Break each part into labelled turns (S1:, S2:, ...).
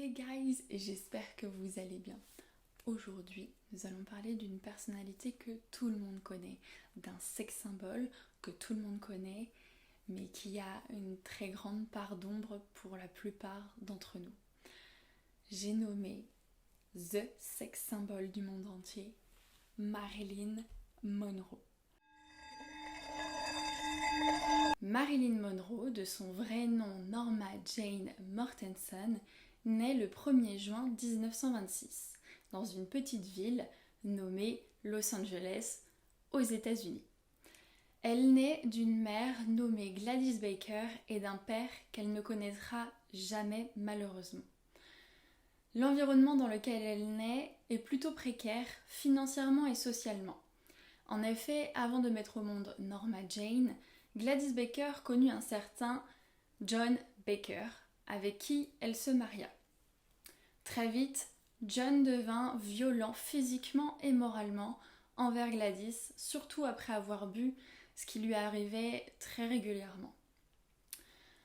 S1: les guys, j'espère que vous allez bien. Aujourd'hui, nous allons parler d'une personnalité que tout le monde connaît, d'un sex symbole que tout le monde connaît, mais qui a une très grande part d'ombre pour la plupart d'entre nous. J'ai nommé The sex symbole du monde entier, Marilyn Monroe. Marilyn Monroe, de son vrai nom Norma Jane Mortensen, naît le 1er juin 1926 dans une petite ville nommée Los Angeles aux États-Unis. Elle naît d'une mère nommée Gladys Baker et d'un père qu'elle ne connaîtra jamais malheureusement. L'environnement dans lequel elle naît est plutôt précaire financièrement et socialement. En effet, avant de mettre au monde Norma Jane, Gladys Baker connut un certain John Baker, avec qui elle se maria. Très vite, John devint violent physiquement et moralement envers Gladys, surtout après avoir bu, ce qui lui arrivait très régulièrement.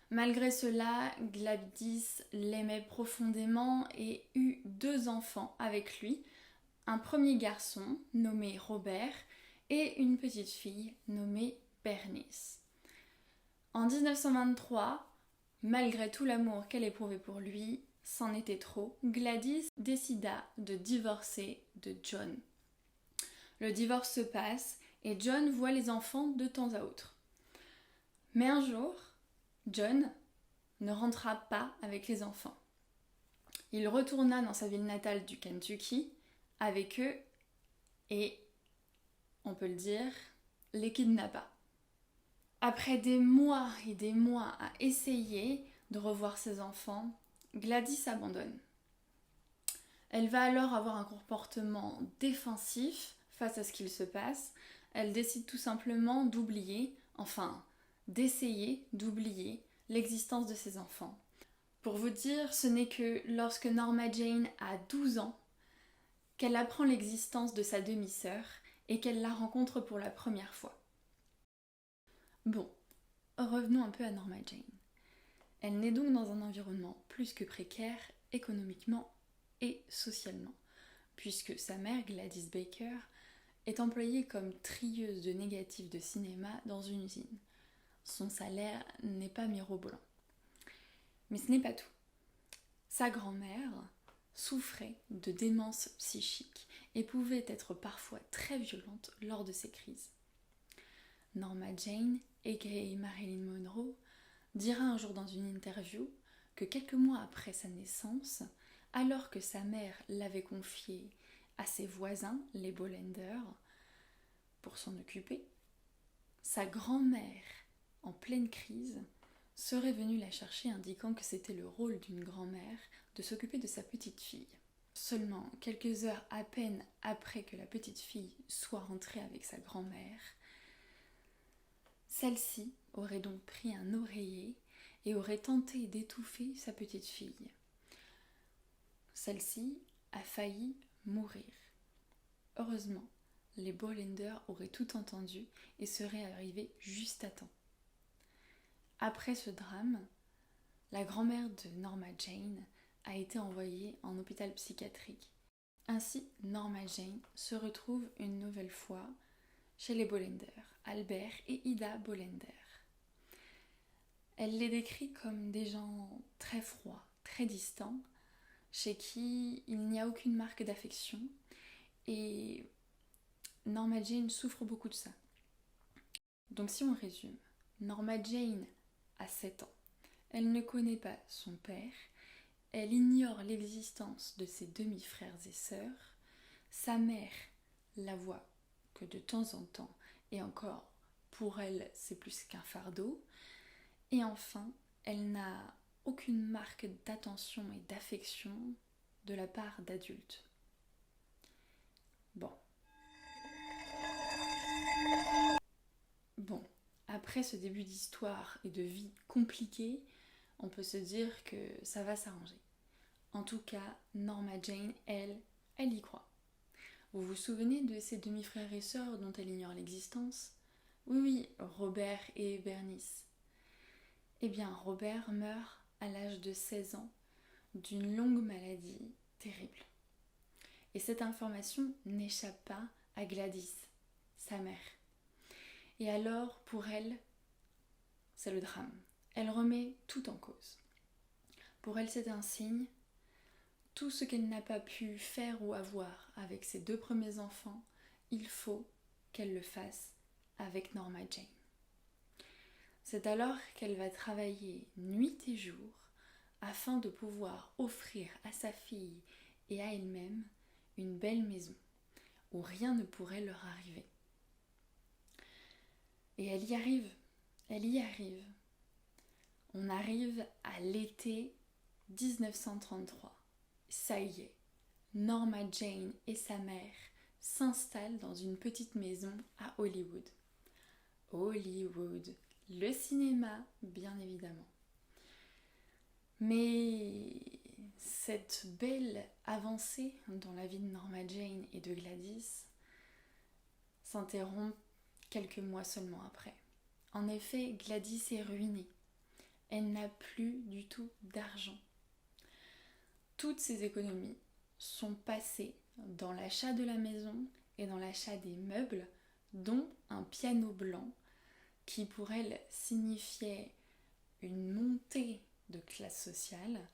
S1: Malgré cela, Gladys l'aimait profondément et eut 2 enfants avec lui, un premier garçon nommé Robert et une petite fille nommée Bernice. En 1923, malgré tout l'amour qu'elle éprouvait pour lui, c'en était trop, Gladys décida de divorcer de John. Le divorce se passe et John voit les enfants de temps à autre. Mais un jour, John ne rentra pas avec les enfants. Il retourna dans sa ville natale du Kentucky avec eux et, on peut le dire, les kidnappa. Après des mois et des mois à essayer de revoir ses enfants, Gladys abandonne. Elle va alors avoir un comportement défensif face à ce qu'il se passe. Elle décide tout simplement d'oublier, d'essayer d'oublier l'existence de ses enfants. Pour vous dire, ce n'est que lorsque Norma Jane a 12 ans qu'elle apprend l'existence de sa demi-sœur et qu'elle la rencontre pour la première fois. Bon, revenons un peu à Norma Jane. Elle naît donc dans un environnement plus que précaire, économiquement et socialement, puisque sa mère, Gladys Baker, est employée comme trieuse de négatifs de cinéma dans une usine. Son salaire n'est pas mirobolant. Mais ce n'est pas tout. Sa grand-mère souffrait de démence psychique et pouvait être parfois très violente lors de ses crises. Norma Jane, aka Marilyn Monroe, dira un jour dans une interview que quelques mois après sa naissance, alors que sa mère l'avait confiée à ses voisins, les Bolender, pour s'en occuper, sa grand-mère, en pleine crise, serait venue la chercher indiquant que c'était le rôle d'une grand-mère de s'occuper de sa petite fille. Seulement quelques heures à peine après que la petite fille soit rentrée avec sa grand-mère, celle-ci aurait donc pris un oreiller et aurait tenté d'étouffer sa petite fille. Celle-ci a failli mourir. Heureusement, les Bolender auraient tout entendu et seraient arrivés juste à temps. Après ce drame, la grand-mère de Norma Jane a été envoyée en hôpital psychiatrique. Ainsi, Norma Jane se retrouve une nouvelle fois chez les Bolender, Albert et Ida Bolender. Elle les décrit comme des gens très froids, très distants, chez qui il n'y a aucune marque d'affection, et Norma Jane souffre beaucoup de ça. Donc si on résume, Norma Jane a 7 ans. Elle ne connaît pas son père, elle ignore l'existence de ses demi-frères et sœurs, sa mère la voit que de temps en temps, et encore, pour elle, c'est plus qu'un fardeau. Et enfin, elle n'a aucune marque d'attention et d'affection de la part d'adultes. Bon, après ce début d'histoire et de vie compliquée, on peut se dire que ça va s'arranger. En tout cas, Norma Jane, elle y croit. Vous vous souvenez de ses demi-frères et sœurs dont elle ignore l'existence ? Oui, Robert et Bernice. Eh bien, Robert meurt à l'âge de 16 ans d'une longue maladie terrible. Et cette information n'échappe pas à Gladys, sa mère. Et alors, pour elle, c'est le drame. Elle remet tout en cause. Pour elle, c'est un signe. Tout ce qu'elle n'a pas pu faire ou avoir avec ses 2 premiers enfants, il faut qu'elle le fasse avec Norma Jane. C'est alors qu'elle va travailler nuit et jour afin de pouvoir offrir à sa fille et à elle-même une belle maison où rien ne pourrait leur arriver. Et elle y arrive. On arrive à l'été 1933. Ça y est, Norma Jane et sa mère s'installent dans une petite maison à Hollywood. Hollywood, le cinéma, bien évidemment. Mais cette belle avancée dans la vie de Norma Jane et de Gladys s'interrompt quelques mois seulement après. En effet, Gladys est ruinée. Elle n'a plus du tout d'argent. Toutes ses économies sont passées dans l'achat de la maison et dans l'achat des meubles, dont un piano blanc qui pour elle signifiait une montée de classe sociale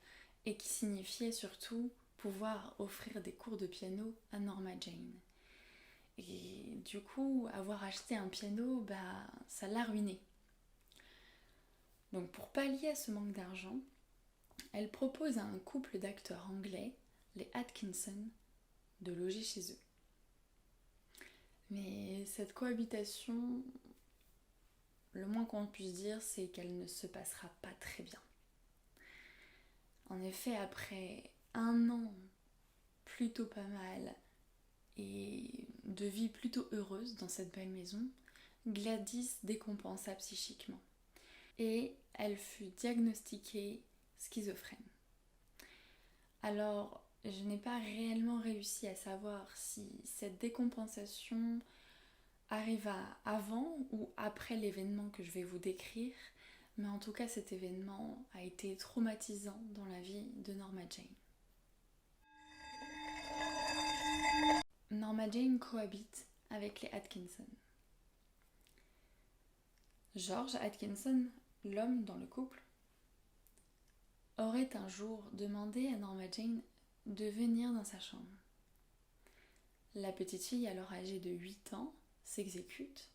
S1: et qui signifiait surtout pouvoir offrir des cours de piano à Norma Jane. Et du coup, avoir acheté un piano, ça l'a ruinée. Donc pour pallier à ce manque d'argent, elle propose à un couple d'acteurs anglais, les Atkinson, de loger chez eux. Mais cette cohabitation, le moins qu'on puisse dire, c'est qu'elle ne se passera pas très bien. En effet, après 1 an plutôt pas mal et de vie plutôt heureuse dans cette belle maison, Gladys décompensa psychiquement et elle fut diagnostiquée schizophrène. Alors, je n'ai pas réellement réussi à savoir si cette décompensation arriva avant ou après l'événement que je vais vous décrire, mais en tout cas cet événement a été traumatisant dans la vie de Norma Jane. Norma Jane cohabite avec les Atkinson. George Atkinson, l'homme dans le couple, aurait un jour demandé à Norma Jane de venir dans sa chambre. La petite fille, alors âgée de 8 ans, s'exécute,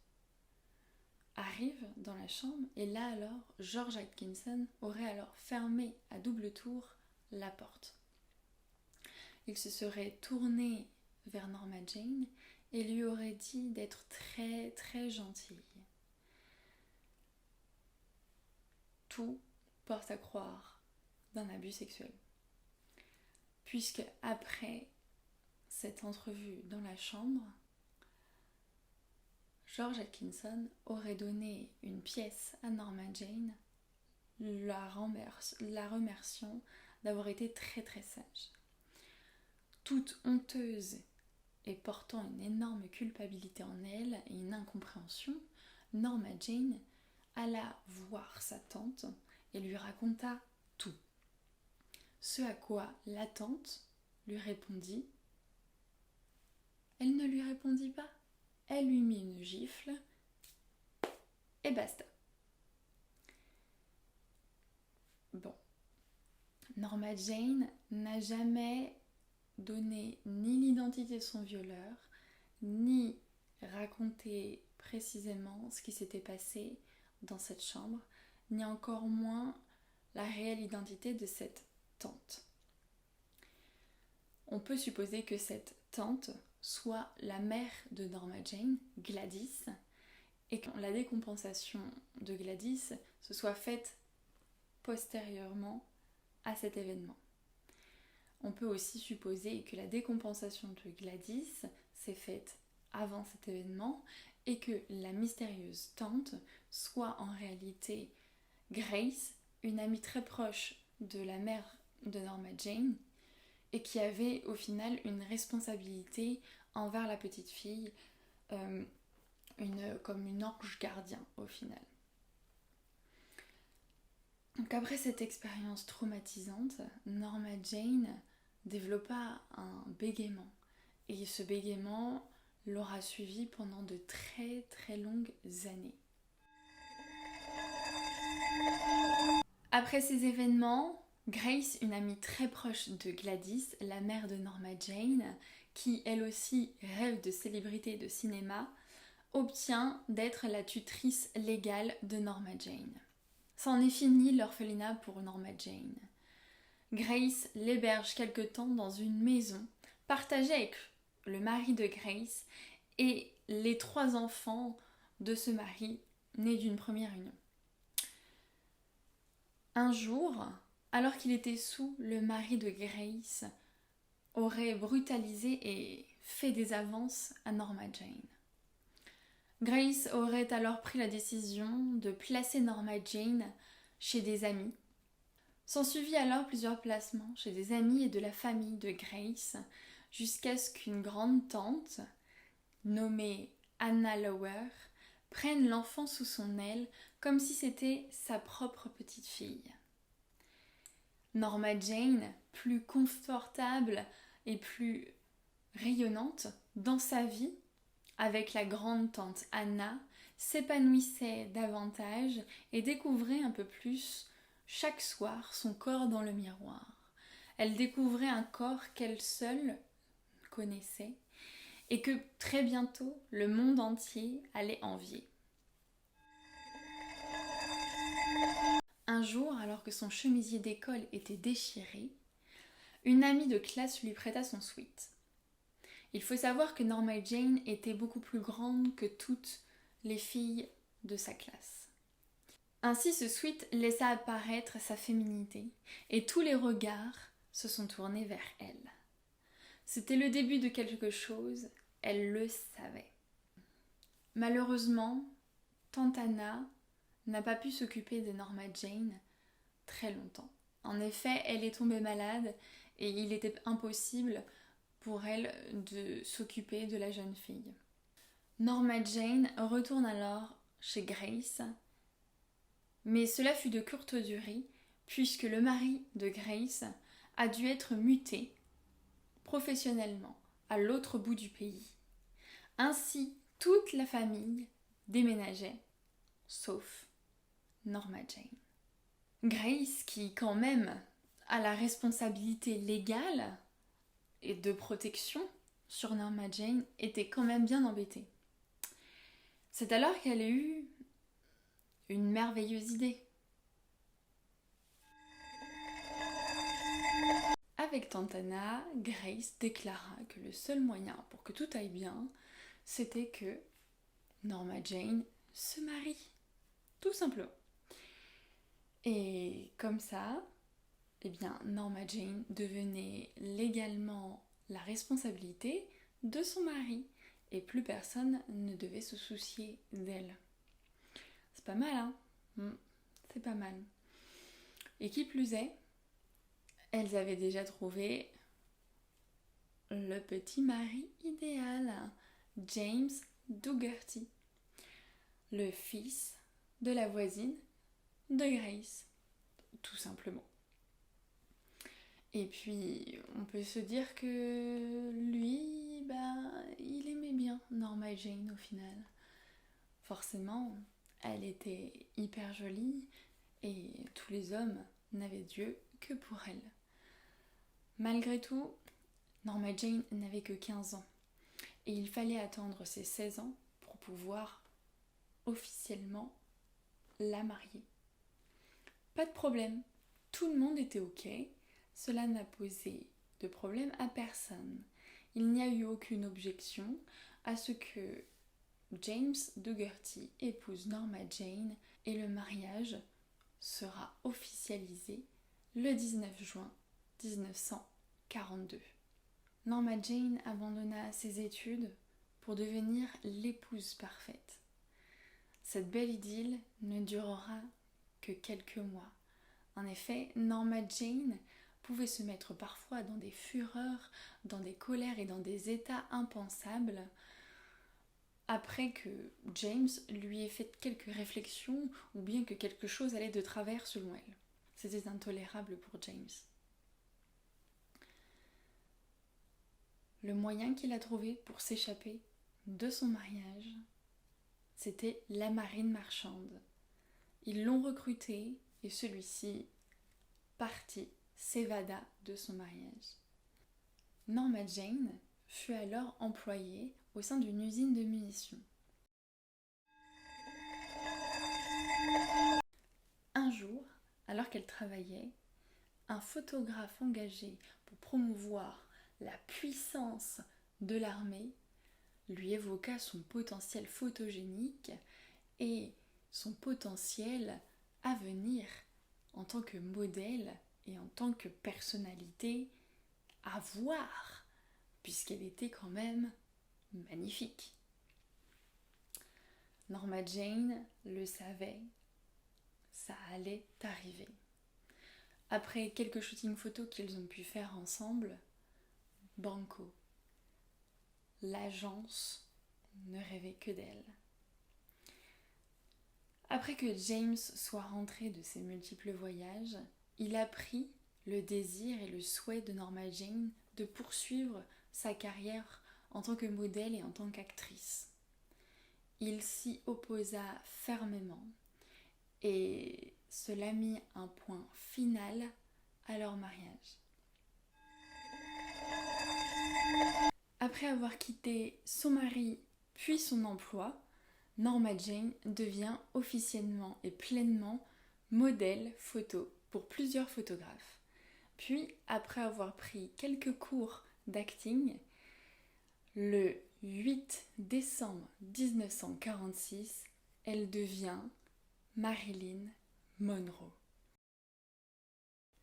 S1: arrive dans la chambre et là alors, George Atkinson aurait alors fermé à double tour la porte. Il se serait tourné vers Norma Jane et lui aurait dit d'être très très gentille. Tout porte à croire d'un abus sexuel. Puisque après cette entrevue dans la chambre, George Atkinson aurait donné une pièce à Norma Jane, la remerciant d'avoir été très très sage. Toute honteuse et portant une énorme culpabilité en elle et une incompréhension, Norma Jane alla voir sa tante et lui raconta tout. Ce à quoi la tante lui répondit. Elle ne lui répondit pas. Elle lui mit une gifle et basta. Bon, Norma Jane n'a jamais donné ni l'identité de son violeur, ni raconté précisément ce qui s'était passé dans cette chambre, ni encore moins la réelle identité de cette tante. On peut supposer que cette tante soit la mère de Norma Jane, Gladys, et que la décompensation de Gladys se soit faite postérieurement à cet événement. On peut aussi supposer que la décompensation de Gladys s'est faite avant cet événement et que la mystérieuse tante soit en réalité Grace, une amie très proche de la mère de Norma Jane et qui avait au final une responsabilité envers la petite fille, comme une ange gardien au final. Donc après cette expérience traumatisante, Norma Jane développa un bégaiement. Et ce bégaiement l'aura suivi pendant de très très longues années. Après ces événements, Grace, une amie très proche de Gladys, la mère de Norma Jane, qui elle aussi rêve de célébrité de cinéma, obtient d'être la tutrice légale de Norma Jane. C'en est fini l'orphelinat pour Norma Jane. Grace l'héberge quelque temps dans une maison partagée avec le mari de Grace et les 3 enfants de ce mari nés d'une première union. Un jour, alors qu'il était sous, le mari de Grace aurait brutalisé et fait des avances à Norma Jane. Grace aurait alors pris la décision de placer Norma Jane chez des amis. S'ensuivit alors plusieurs placements chez des amis et de la famille de Grace, jusqu'à ce qu'une grande tante, nommée Anna Lower, prenne l'enfant sous son aile comme si c'était sa propre petite fille. Norma Jane, plus confortable et plus rayonnante dans sa vie, avec la grande tante Anna, s'épanouissait davantage et découvrait un peu plus chaque soir son corps dans le miroir. Elle découvrait un corps qu'elle seule connaissait et que très bientôt le monde entier allait envier. Un jour, alors que son chemisier d'école était déchiré, une amie de classe lui prêta son sweat. Il faut savoir que Norma Jane était beaucoup plus grande que toutes les filles de sa classe. Ainsi, ce sweat laissa apparaître sa féminité et tous les regards se sont tournés vers elle. C'était le début de quelque chose, elle le savait. Malheureusement, tante Anna n'a pas pu s'occuper de Norma Jane très longtemps. En effet, elle est tombée malade et il était impossible pour elle de s'occuper de la jeune fille. Norma Jane retourne alors chez Grace, mais cela fut de courte durée puisque le mari de Grace a dû être muté professionnellement à l'autre bout du pays. Ainsi, toute la famille déménageait, sauf Norma Jane. Grace, qui quand même a la responsabilité légale et de protection sur Norma Jane, était quand même bien embêtée. C'est alors qu'elle a eu une merveilleuse idée. Avec tante Anna, Grace déclara que le seul moyen pour que tout aille bien, c'était que Norma Jane se marie. Tout simplement. Et comme ça, eh bien, Norma Jane devenait légalement la responsabilité de son mari et plus personne ne devait se soucier d'elle. C'est pas mal, hein? C'est pas mal. Et qui plus est, elles avaient déjà trouvé le petit mari idéal, James Dougherty, le fils de la voisine de Grace, tout simplement. Et puis, on peut se dire que lui, il aimait bien Norma Jane au final. Forcément, elle était hyper jolie et tous les hommes n'avaient Dieu que pour elle. Malgré tout, Norma Jane n'avait que 15 ans et il fallait attendre ses 16 ans pour pouvoir officiellement la marier. Pas de problème, tout le monde était ok, cela n'a posé de problème à personne. Il n'y a eu aucune objection à ce que James Dougherty épouse Norma Jane et le mariage sera officialisé le 19 juin 1942. Norma Jane abandonna ses études pour devenir l'épouse parfaite. Cette belle idylle ne durera que quelques mois. En effet, Norma Jane pouvait se mettre parfois dans des fureurs, dans des colères et dans des états impensables après que James lui ait fait quelques réflexions ou bien que quelque chose allait de travers selon elle. C'était intolérable pour James. Le moyen qu'il a trouvé pour s'échapper de son mariage, c'était la marine marchande. Ils l'ont recruté et celui-ci partit, s'évada de son mariage. Norma Jane fut alors employée au sein d'une usine de munitions. Un jour, alors qu'elle travaillait, un photographe engagé pour promouvoir la puissance de l'armée lui évoqua son potentiel photogénique et son potentiel avenir en tant que modèle et en tant que personnalité à voir, puisqu'elle était quand même magnifique. Norma Jane le savait, ça allait arriver. Après quelques shootings photos qu'ils ont pu faire ensemble, banco. L'agence ne rêvait que d'elle. Après que James soit rentré de ses multiples voyages, il apprit le désir et le souhait de Norma Jane de poursuivre sa carrière en tant que modèle et en tant qu'actrice. Il s'y opposa fermement et cela mit un point final à leur mariage. Après avoir quitté son mari puis son emploi, Norma Jane devient officiellement et pleinement modèle photo pour plusieurs photographes. Puis, après avoir pris quelques cours d'acting, le 8 décembre 1946, elle devient Marilyn Monroe.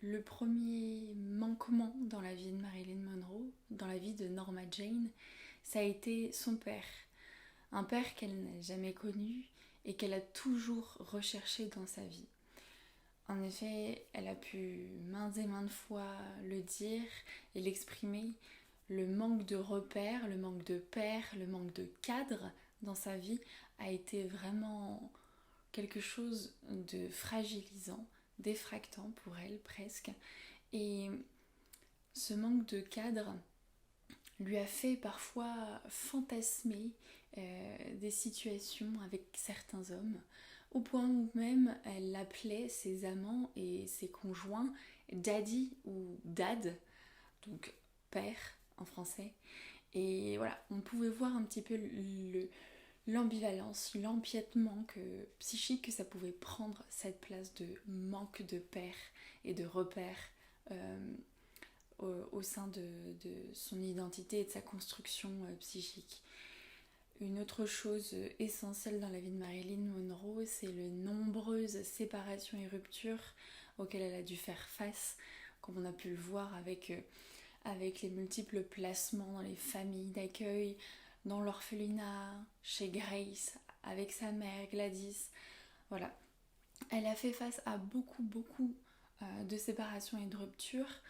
S1: Le premier manquement dans la vie de Marilyn Monroe, dans la vie de Norma Jane, ça a été son père. Un père qu'elle n'a jamais connu et qu'elle a toujours recherché dans sa vie. En effet, elle a pu maintes et maintes fois le dire et l'exprimer, le manque de repères, le manque de père, le manque de cadre dans sa vie a été vraiment quelque chose de fragilisant, d'effractant pour elle presque. Et ce manque de cadre lui a fait parfois fantasmer des situations avec certains hommes, au point où même elle appelait ses amants et ses conjoints daddy ou dad, donc père en français. Et voilà, on pouvait voir un petit peu l'ambivalence, l'empiètement psychique que ça pouvait prendre, cette place de manque de père et de repère au sein de son identité et de sa construction psychique. Une autre chose essentielle dans la vie de Marilyn Monroe, c'est les nombreuses séparations et ruptures auxquelles elle a dû faire face, comme on a pu le voir avec les multiples placements dans les familles d'accueil, dans l'orphelinat, chez Grace, avec sa mère Gladys. Voilà. Elle a fait face à beaucoup de séparations et de ruptures,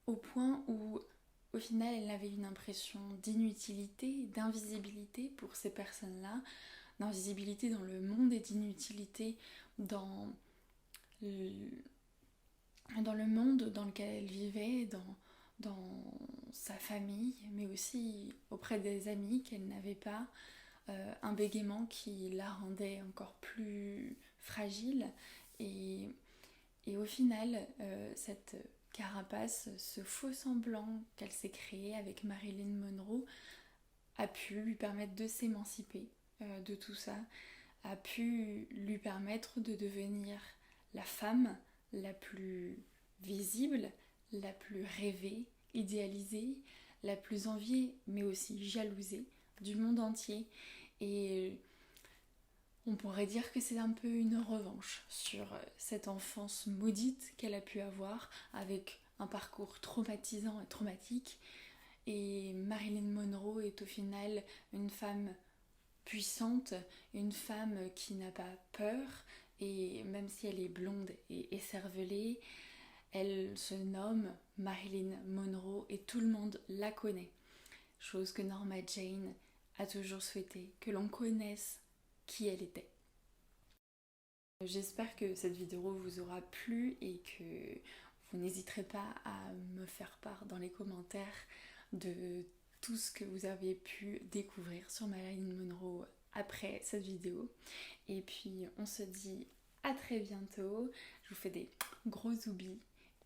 S1: au point où au final elle avait une impression d'inutilité, d'invisibilité pour ces personnes-là, d'invisibilité dans le monde et d'inutilité dans le monde dans lequel elle vivait, dans sa famille, mais aussi auprès des amis qu'elle n'avait pas, un bégaiement qui la rendait encore plus fragile et au final cette carapace, ce faux semblant qu'elle s'est créé avec Marilyn Monroe a pu lui permettre de s'émanciper de tout ça, a pu lui permettre de devenir la femme la plus visible, la plus rêvée, idéalisée, la plus enviée mais aussi jalousée du monde entier. Et on pourrait dire que c'est un peu une revanche sur cette enfance maudite qu'elle a pu avoir avec un parcours traumatisant et traumatique. Et Marilyn Monroe est au final une femme puissante, une femme qui n'a pas peur, et même si elle est blonde et écervelée, elle se nomme Marilyn Monroe et tout le monde la connaît. Chose que Norma Jane a toujours souhaité, que l'on connaisse qui elle était. J'espère que cette vidéo vous aura plu et que vous n'hésiterez pas à me faire part dans les commentaires de tout ce que vous avez pu découvrir sur Marilyn Monroe après cette vidéo. Et puis on se dit à très bientôt. Je vous fais des gros zoubis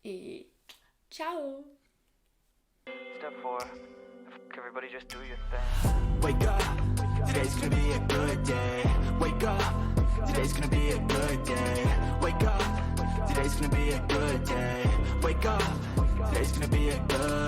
S1: et ciao!
S2: Step 4, everybody just do your thing. Wake up, today's gonna be a good day. Wake up, today's gonna be a good day. Wake up, today's gonna be a good day. Wake up, today's gonna be a good